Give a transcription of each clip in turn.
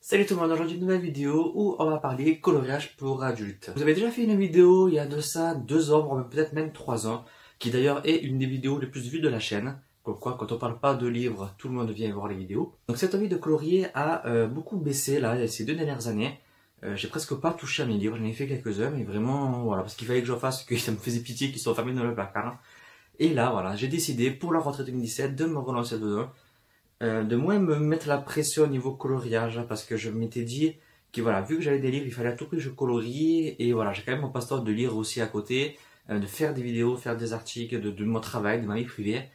Salut tout le monde, aujourd'hui une nouvelle vidéo où on va parler coloriage pour adultes. Vous avez déjà fait une vidéo il y a de ça 2 ans, voire peut-être même 3 ans, qui d'ailleurs est une des vidéos les plus vues de la chaîne. Comme quoi, quand on parle pas de livres, tout le monde vient voir les vidéos. Donc cette envie de colorier a beaucoup baissé là, ces 2 dernières années. J'ai presque pas touché à mes livres, j'en ai fait quelques-uns, mais vraiment, voilà, parce qu'il fallait que je fasse, que ça me faisait pitié qu'ils soient fermés dans le placard. Et là, voilà, j'ai décidé pour la rentrée 2017 de me relancer dedans. De moins me mettre la pression au niveau coloriage, parce que je m'étais dit que voilà, vu que j'avais des livres, il fallait à tout prix que je colorie, et voilà, j'ai quand même mon passe-temps de lire aussi à côté, de faire des vidéos, faire des articles de mon travail, de ma vie privée,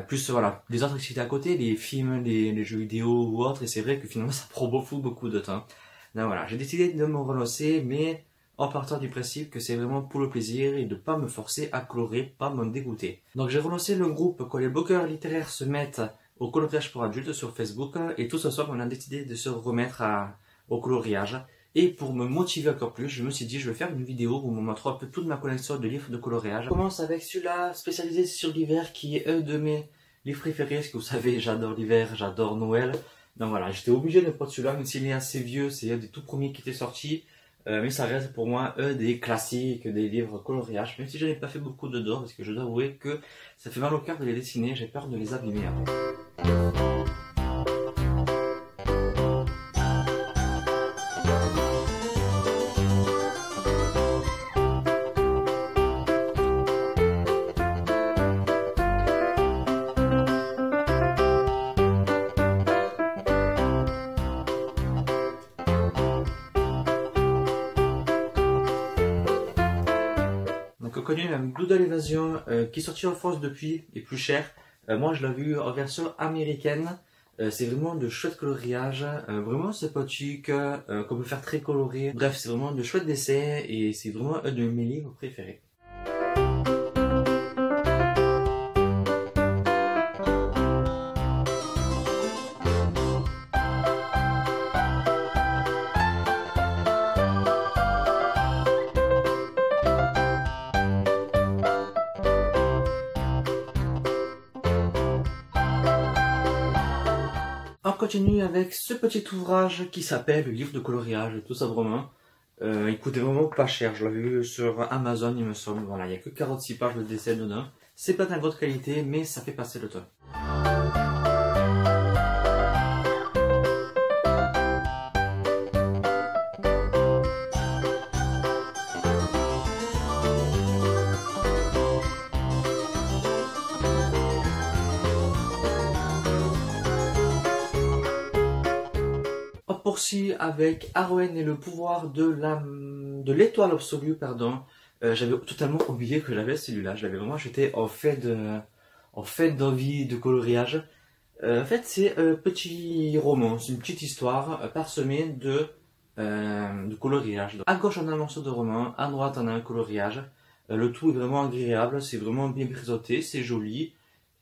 plus voilà, les autres activités à côté, les films, les jeux vidéo ou autres, et c'est vrai que finalement ça prend beaucoup de temps. Donc voilà, j'ai décidé de me relancer, mais en partant du principe que c'est vraiment pour le plaisir et de pas me forcer à colorier, pas m'en dégoûter. Donc j'ai relancé le groupe quand les blogueurs littéraires se mettent au coloriage pour adultes sur Facebook, et tout ce soir on a décidé de se remettre au coloriage. Et pour me motiver encore plus, je me suis dit je vais faire une vidéo où on me montre un peu toute ma collection de livres de coloriage. Je commence avec celui-là spécialisé sur l'hiver qui est un de mes livres préférés, parce que vous savez j'adore l'hiver, j'adore Noël. Donc voilà, j'étais obligé de prendre celui-là, même s'il est assez vieux, c'est un des tout premiers qui était sorti. Mais ça reste pour moi un des classiques des livres coloriage, même si je n'ai pas fait beaucoup dedans, parce que je dois avouer que ça fait mal au cœur de les dessiner, j'ai peur de les abîmer après. Donc on connaît la Doodle Évasion qui est sortie en France depuis et plus cher. Moi je l'ai vu en version américaine. C'est vraiment de chouettes coloriages, vraiment sympathique, qu'on peut faire très coloré. Bref, c'est vraiment de chouettes dessins et c'est vraiment un de mes livres préférés. On continue avec ce petit ouvrage qui s'appelle le livre de coloriage, tout simplement. Il coûtait vraiment pas cher, je l'avais vu sur Amazon il me semble. Voilà, il n'y a que 46 pages de dessin dedans. C'est pas de grande qualité, mais ça fait passer le temps. On poursuit avec Arwen et le pouvoir de l'étoile absolue, pardon. J'avais totalement oublié que j'avais celui-là. Je l'avais vraiment acheté en fait d'envie de coloriage. En fait, c'est un petit roman, c'est une petite histoire parsemée de coloriage. Donc, à gauche, on a un morceau de roman, à droite, on a un coloriage. Le tout est vraiment agréable, c'est vraiment bien présenté, c'est joli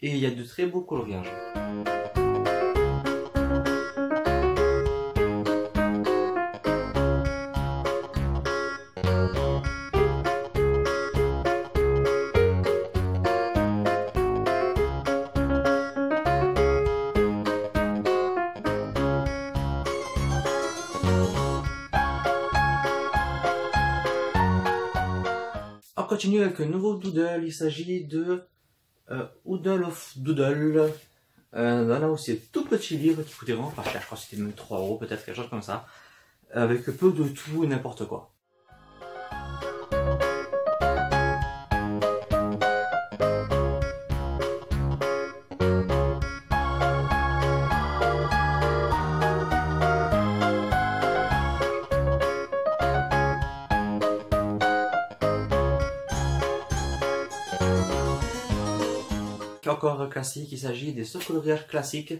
et il y a de très beaux coloriages. On continue avec un nouveau doodle, il s'agit de Oodle of Doodle. Là aussi, un tout petit livre qui coûtait vraiment pas cher, je crois que c'était même 3 € peut-être, quelque chose comme ça. Avec peu de tout et n'importe quoi. Encore classique, il s'agit des sauts coloriages classiques,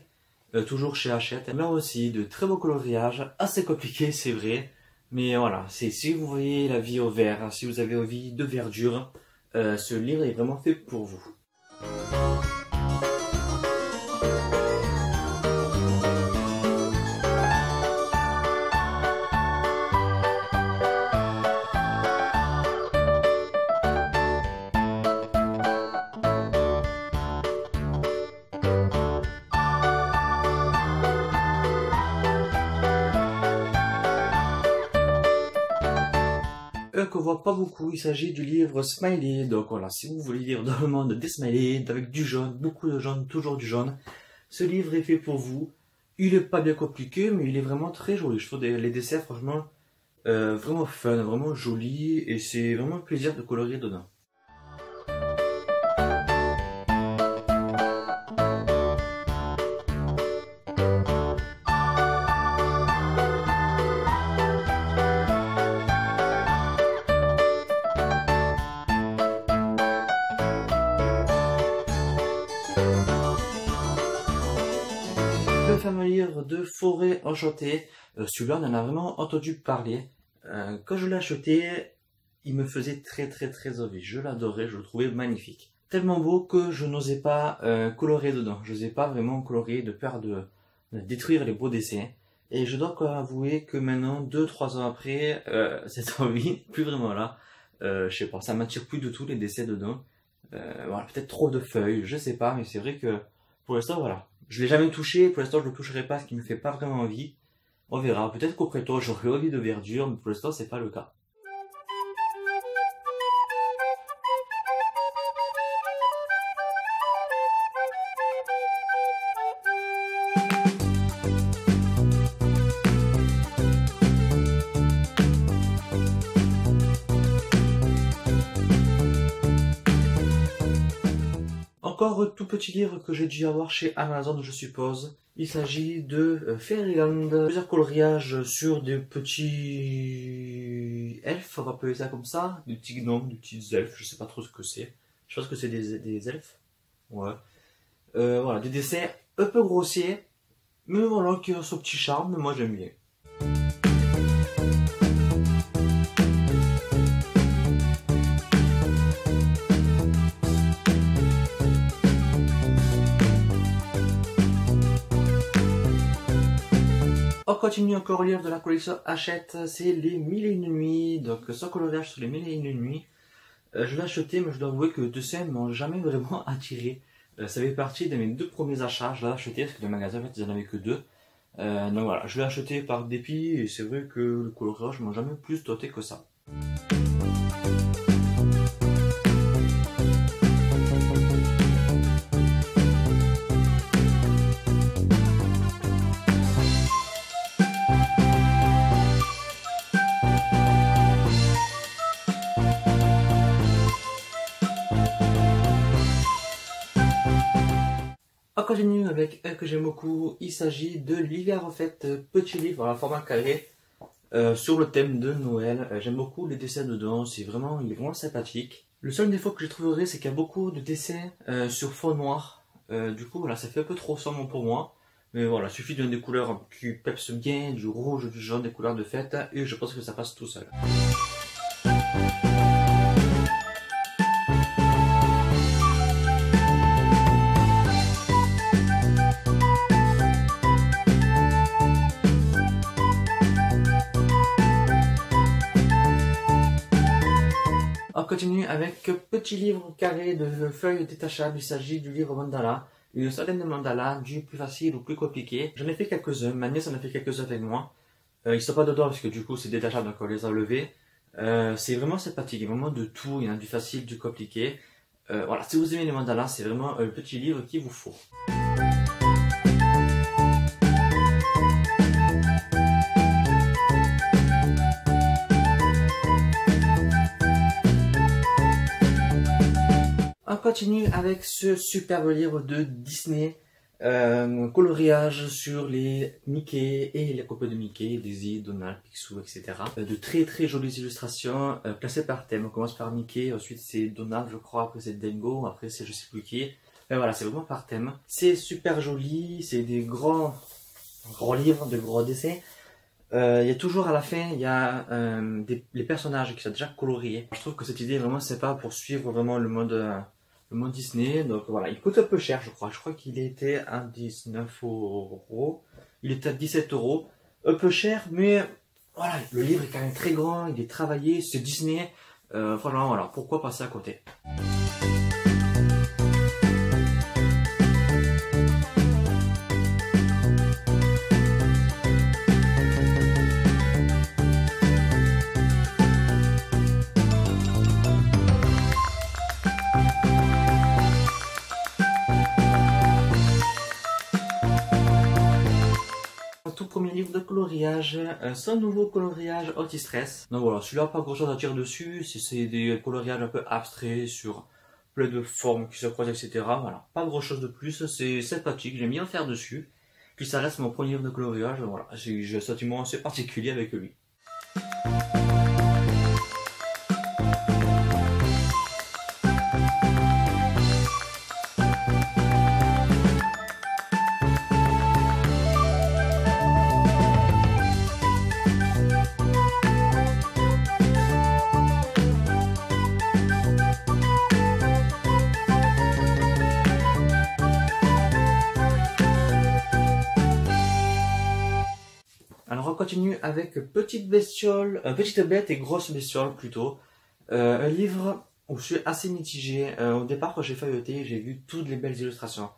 toujours chez Hachette. Là aussi, de très beaux coloriages, assez compliqués c'est vrai, mais voilà, si vous voyez la vie au vert, si vous avez envie de verdure, ce livre est vraiment fait pour vous. un qu'on voit pas beaucoup, il s'agit du livre Smiley. Donc voilà, si vous voulez lire dans le monde des Smiley, avec du jaune, beaucoup de jaune, toujours du jaune, ce livre est fait pour vous. Il est pas bien compliqué, mais il est vraiment très joli. Je trouve les dessins, franchement, vraiment fun, vraiment joli, et c'est vraiment un plaisir de colorer dedans. Le fameux livre de Forêt Enchantée, celui-là on en a vraiment entendu parler. Quand je l'ai acheté, il me faisait très envie. Je l'adorais, je le trouvais magnifique. Tellement beau que je n'osais pas colorer dedans. Je n'osais pas vraiment colorer de peur de détruire les beaux dessins. Et je dois avouer que maintenant, 2-3 ans après, cette envie plus vraiment là. Je sais pas, ça m'attire plus du tout les dessins dedans. Voilà, peut-être trop de feuilles, je sais pas, mais c'est vrai que pour l'instant, voilà. Je l'ai jamais touché, pour l'instant je le toucherai pas, ce qui me fait pas vraiment envie. On verra, peut-être qu'au printemps j'aurai envie de verdure, mais pour l'instant c'est pas le cas. Encore tout petit livre que j'ai dû avoir chez Amazon, je suppose. Il s'agit de Fairyland. Plusieurs coloriages sur des petits elfes, on va appeler ça comme ça. Des petits gnomes, des petits elfes, je sais pas trop ce que c'est. Je pense que c'est des elfes. Ouais. Voilà, des dessins un peu grossiers, mais voilà, qui ont son petit charme, moi j'aime bien. On continue encore à lire de la collection Hachette, c'est les 1001 nuits, donc sans coloriage sur les 1001 nuits. Je l'ai acheté, mais je dois avouer que les dessins ne m'ont jamais vraiment attiré. Ça fait partie de mes 2 premiers achats, je l'ai acheté parce que le magasin en fait ils en avaient que 2. Donc voilà, je l'ai acheté par dépit et c'est vrai que le coloriage ne m'a jamais plus tenté que ça. On continue avec un que j'aime beaucoup, il s'agit de l'hiver en fait, petit livre en format carré sur le thème de Noël. J'aime beaucoup les dessins dedans, il est vraiment sympathique. Le seul défaut que je trouverais c'est qu'il y a beaucoup de dessins sur fond noir, du coup voilà, ça fait un peu trop sombre pour moi. Mais voilà, il suffit de des couleurs qui pepsent bien, du rouge, du jaune, des couleurs de fête, et je pense que ça passe tout seul. On continue avec petit livre carré de feuilles détachables. Il s'agit du livre mandala. Une centaine de mandalas, du plus facile au plus compliqué. J'en ai fait quelques-uns, ma nièce en a fait quelques-uns avec moi. Ils sont pas dedans parce que du coup c'est détachable donc on les a enlevés. C'est vraiment sympathique, il y a vraiment de tout, il y en a du facile, du compliqué. Voilà, si vous aimez les mandalas, c'est vraiment un petit livre qu'il vous faut. On continue avec ce superbe livre de Disney, coloriage sur les Mickey et les copains de Mickey, Daisy, Donald, Picsou, etc. De très jolies illustrations classées par thème. On commence par Mickey, ensuite c'est Donald je crois, après c'est Dingo, après c'est je sais plus qui. Mais voilà, c'est vraiment par thème. C'est super joli, c'est des grands livres, de gros dessins. Il y a toujours à la fin, il y a les personnages qui sont déjà coloriés. Je trouve que cette idée est vraiment sympa pour suivre vraiment le mode Disney. Donc voilà, il coûte un peu cher je crois. Je crois qu'il était à 19 €. Il était à 17 €. Un peu cher, mais voilà, le livre est quand même très grand, il est travaillé, c'est Disney. Franchement voilà, pourquoi passer à côté. livre de coloriage, son nouveau coloriage anti-stress. Donc voilà, celui-là pas grand chose à dire dessus, c'est des coloriages un peu abstraits sur plein de formes qui se croisent, etc. Voilà, pas grand chose de plus, c'est sympathique, j'aime bien faire dessus. Puis ça reste mon premier livre de coloriage, voilà, j'ai un sentiment assez particulier avec lui. Alors on continue avec Petite bête et grosse bestiole plutôt. Un livre où je suis assez mitigé. Au départ quand j'ai feuilleté, j'ai vu toutes les belles illustrations.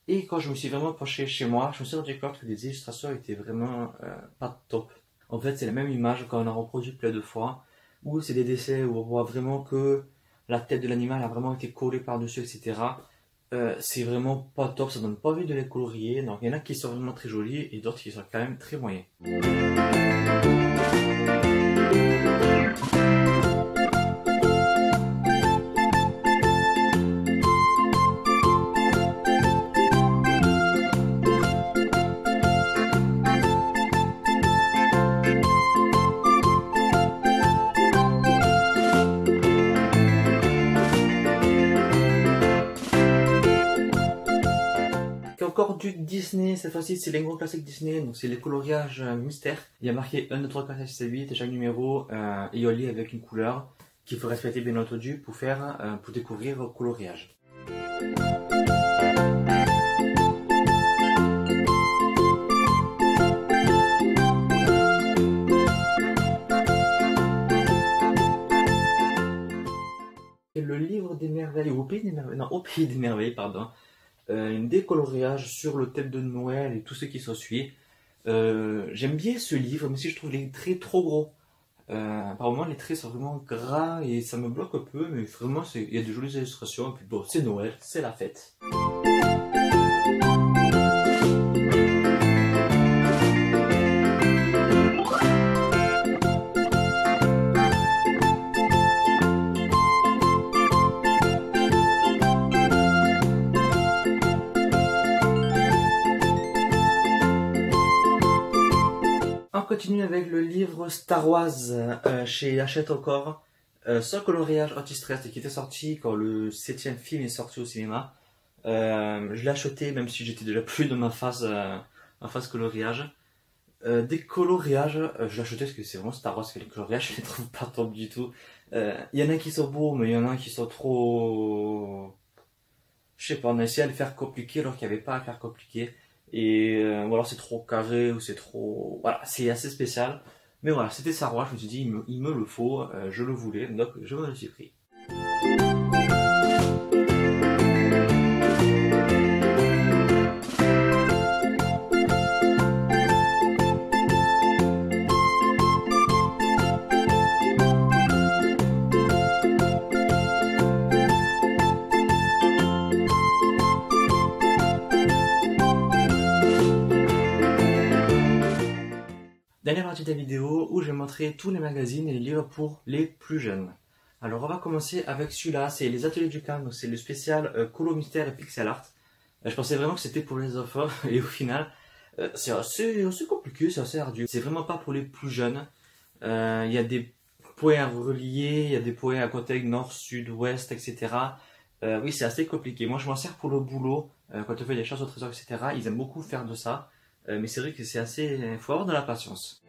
Et quand je me suis vraiment penché chez moi, je me suis rendu compte que les illustrations étaient vraiment pas top. En fait c'est la même image qu'on a reproduit plein de fois. Où c'est des dessins où on voit vraiment que la tête de l'animal a vraiment été collée par-dessus, etc. C'est vraiment pas top, ça donne pas envie de les colorier. Donc il y en a qui sont vraiment très jolis et d'autres qui sont quand même très moyens. Encore du Disney, cette fois-ci c'est les gros classiques Disney, donc c'est les coloriages mystères. Il y a marqué 1, 2, 3, 4, 5, 6, 7, 8 et chaque numéro est relié avec une couleur qu'il faut respecter bien entendu pour découvrir le coloriage. Et le livre des merveilles, au pays des merveilles, non, au pays des merveilles, pardon. Une décoloriage sur le thème de Noël et tout ce qui s'ensuit. J'aime bien ce livre, mais si je trouve les traits trop gros. Par moments, les traits sont vraiment gras et ça me bloque un peu, mais vraiment, il y a de jolies illustrations. Et puis bon, c'est Noël, c'est la fête. On continue avec le livre Star Wars chez Hachette encore. Son coloriage anti-stress qui était sorti quand le 7e film est sorti au cinéma. Je l'ai acheté même si j'étais déjà plus dans ma phase coloriage. Des coloriages, je l'ai acheté parce que c'est vraiment Star Wars, les coloriages je les trouve pas top du tout. Il y en a qui sont beaux mais il y en a qui sont trop... Je sais pas, on a essayé de le faire compliqué alors qu'il n'y avait pas à faire compliqué. Et ou alors c'est trop carré ou c'est trop... Voilà, c'est assez spécial. Mais voilà, c'était Star Wars, je me suis dit il me le faut, je le voulais, donc je me le suis pris. Dernière partie de la vidéo où je vais montrer tous les magazines et les livres pour les plus jeunes. Alors on va commencer avec celui-là, c'est les Ateliers du Calme, donc c'est le spécial Colo Mystère et Pixel Art. Je pensais vraiment que c'était pour les enfants et au final c'est assez compliqué, c'est assez ardu. C'est vraiment pas pour les plus jeunes. Il y a des points reliés, il y a des points à côté nord, sud, ouest, etc. Oui, c'est assez compliqué. Moi je m'en sers pour le boulot, quand on fait des chasses au trésor, etc. Ils aiment beaucoup faire de ça. Mais c'est vrai que c'est assez... Il faut avoir de la patience.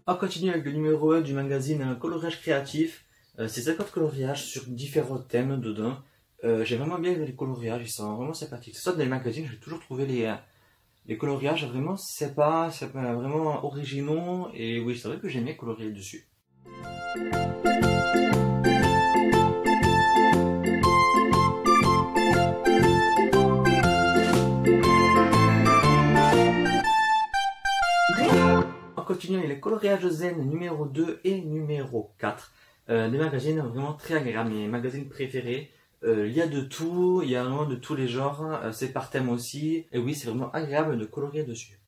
On continue avec le numéro 1 du magazine Coloriage Créatif. C'est 50 coloriages sur différents thèmes dedans. J'ai vraiment bien aimé les coloriages, ils sont vraiment sympathiques. C'est ça dans les magazines, j'ai toujours trouvé les coloriages vraiment sympas, vraiment originaux. Et oui, c'est vrai que j'aime bien colorier dessus. On continue avec les coloriages zen numéro 2 et numéro 4. Des magazines vraiment très agréables, mes magazines préférés. Il y a de tout, il y a vraiment de tous les genres, c'est par thème aussi, et oui, c'est vraiment agréable de colorier dessus.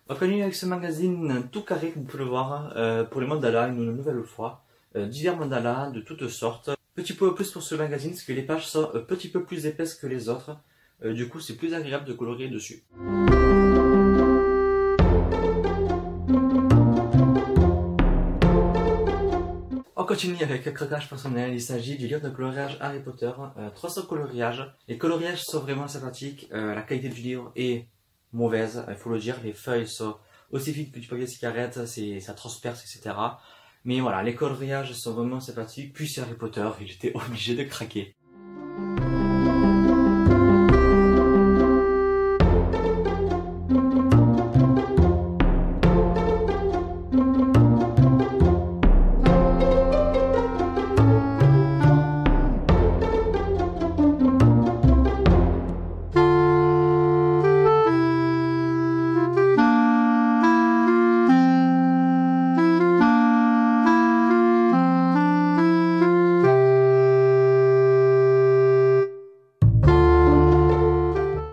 On continue avec ce magazine tout carré que vous pouvez le voir pour les mandalas une nouvelle fois. Divers mandalas de toutes sortes. Petit peu plus pour ce magazine parce que les pages sont un petit peu plus épaisses que les autres. Du coup c'est plus agréable de colorier dessus. On continue avec un craquage personnel, il s'agit du livre de coloriage Harry Potter, 300 coloriages. Les coloriages sont vraiment sympathiques, la qualité du livre est mauvaise, il faut le dire, les feuilles sont aussi fines que du papier cigarette, ça transperce, etc. Mais voilà, les coloriages sont vraiment sympathiques, puis c'est Harry Potter et j'étais obligé de craquer.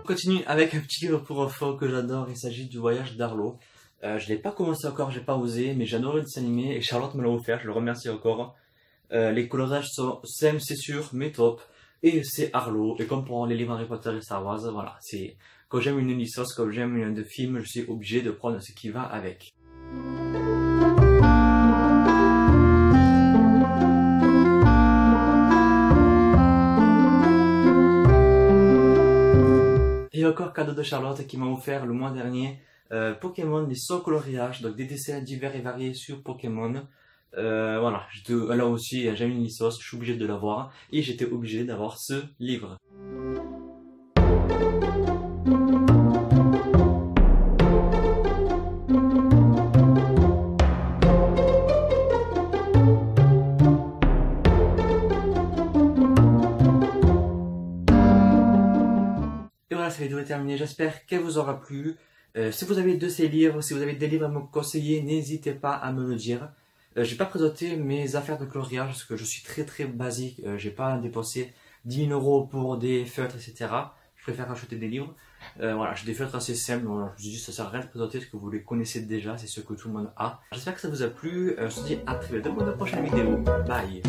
On continue avec un petit livre pour enfants que j'adore, il s'agit du voyage d'Arlo. Je l'ai pas commencé encore, j'ai pas osé, mais j'adore le dessin animé et Charlotte me l'a offert, je le remercie encore. Les coloriages sont simples, c'est sûr, mais top. Et c'est Arlo, et comme pour les livres Harry Potter et Star Wars, voilà, c'est quand j'aime une licence, quand j'aime un film, je suis obligé de prendre ce qui va avec. Et encore cadeau de Charlotte qui m'a offert le mois dernier Pokémon, les 100 coloriages, donc des dessins divers et variés sur Pokémon. Voilà, là aussi j'ai une licence, je suis obligé de l'avoir et j'étais obligé d'avoir ce livre. Et voilà, cette vidéo est terminée, j'espère qu'elle vous aura plu. Si vous avez de ces livres, si vous avez des livres à me conseiller, n'hésitez pas à me le dire. J'ai pas présenté mes affaires de coloriage parce que je suis très basique, j'ai pas dépensé 10 000 € pour des feutres, etc. Je préfère acheter des livres. Voilà, j'ai des feutres assez simples, donc je me dis ça sert à rien de présenter ce que vous les connaissez déjà, c'est ce que tout le monde a. J'espère que ça vous a plu, je vous dis à très bientôt pour une prochaine vidéo. Bye.